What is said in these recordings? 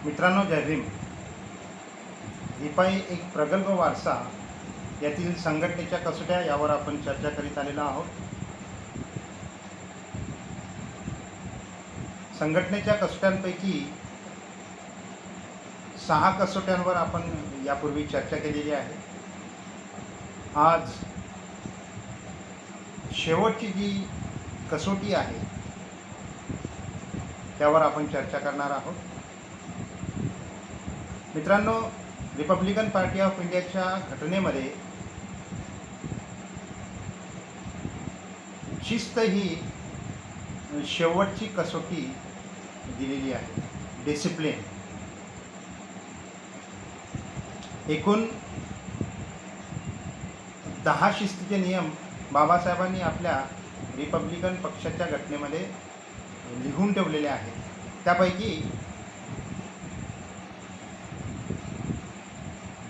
मित्रांनो, जय भीम. रिपाई एक प्रगल्भ वारसा यातील संघटनेच्या कसोट्या यावर आपण चर्चा करीत आलेलो आहोत. संघटनेच्या कसोट्यांपैकी 6 कसोट्यांवर आपण यापूर्वी चर्चा केलेली आहे. आज शेवटची जी कसोटी आहे त्यावर आपण चर्चा करणार आहोत. मित्रांनो, रिपब्लिकन पार्टी ऑफ इंडियाच्या घटनेमध्ये शिस्त ही शेवटची कसोटी दिलेली आहे. डिसिप्लिन. एकूण 10 शिस्तीचे नियम बाबासाहेबांनी आपल्या रिपब्लिकन पक्षाच्या घटनेमध्ये लिहून ठेवलेले आहेत. त्यापैकी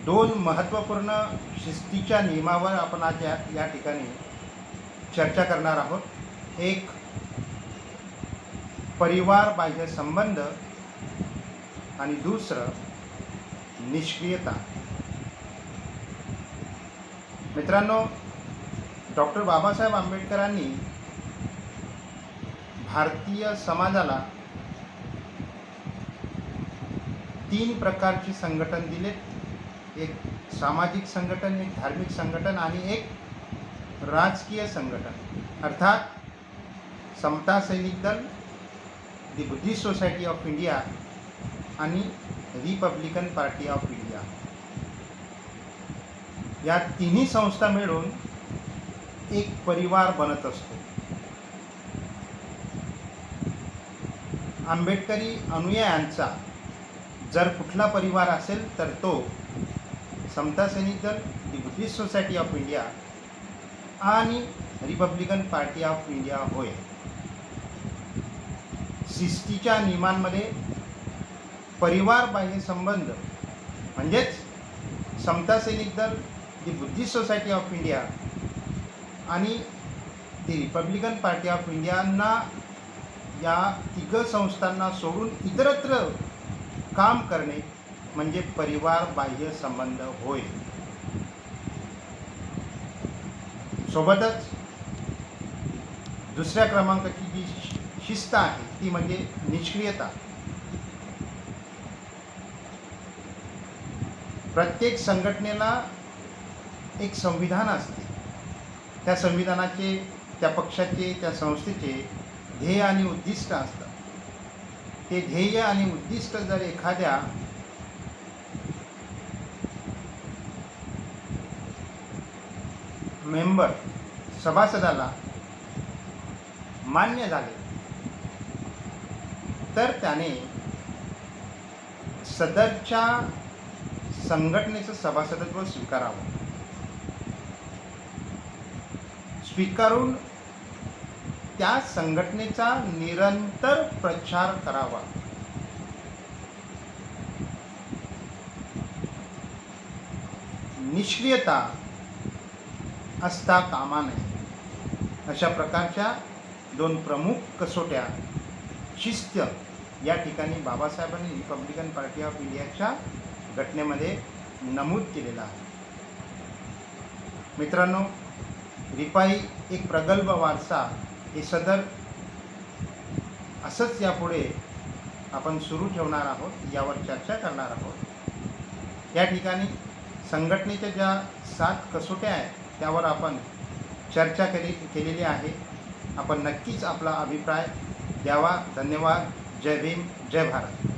2 महत्त्वपूर्ण शिस्तीच्या नियमावर आपण आज या ठिकाणी चर्चा करणार आहोत. एक, परिवार बाह्य संबंध आणि दुसरं निष्क्रियता. मित्रांनो, डॉक्टर बाबासाहेब आंबेडकरांनी भारतीय समाजाला 3 प्रकारची संघटन दिलेत. एक सामाजिक संघटन, एक धार्मिक संघटन आणि एक राजकीय संघटन. अर्थात समता सैनिक दल, दी बुद्धिस्ट सोसायटी ऑफ इंडिया आणि रिपब्लिकन पार्टी ऑफ इंडिया. या तिन्ही संस्था मिळून एक परिवार बनत असतो. आंबेडकरी अनुयायांचा जर कुठला परिवार असेल तर तो समता सैनिक दल, दी बुद्धिस्ट सोसायटी ऑफ इंडिया आणि रिपब्लिकन पार्टी ऑफ इंडिया होय. शिस्तीच्या नियमांमध्ये परिवार बाह्य संबंध म्हणजेच समता सैनिक दल, दी बुद्धिस्ट सोसायटी ऑफ इंडिया आणि दी रिपब्लिकन पार्टी ऑफ इंडियांना, या 3 संस्थांना सोडून इतरत्र काम करणे म्हणजे परिवार बाह्य संबंध होय. सोबतच दुसऱ्या क्रमांकाची जी शिस्त आहे ती म्हणजे निष्क्रियता. प्रत्येक संघटनेला एक संविधान असते. त्या संविधानाचे, त्या पक्षाचे, त्या संस्थेचे ध्येय आणि उद्दिष्ट असतात. ते ध्येय आणि उद्दिष्ट जर एखाद्या मेंबर, सभासदाला मान्य झाले तर त्याने सदरच्या संघटनेचं सभासदत्व स्वीकारावं. स्वीकारून त्या संघटनेचा निरंतर प्रचार करावा. निष्क्रियता असता कामा नये. अशा प्रकारच्या 2 प्रमुख कसोट्या, शिस्त या ठिकाणी बाबासाहेबांनी रिपब्लिकन पार्टी ऑफ इंडियाच्या घटनेमध्ये नमूद केलेला आहे. मित्रांनो, रिपाई एक प्रगल्भ वारसा हे सदर असंच यापुढे आपण सुरू ठेवणार आहोत, यावर चर्चा करणार आहोत. या ठिकाणी संघटनेच्या ज्या 7 कसोट्या आहेत त्यावर आपण चर्चा केलेली आहे. आपण नक्कीच आपला अभिप्राय द्यावा. धन्यवाद. जय भीम, जय भारत.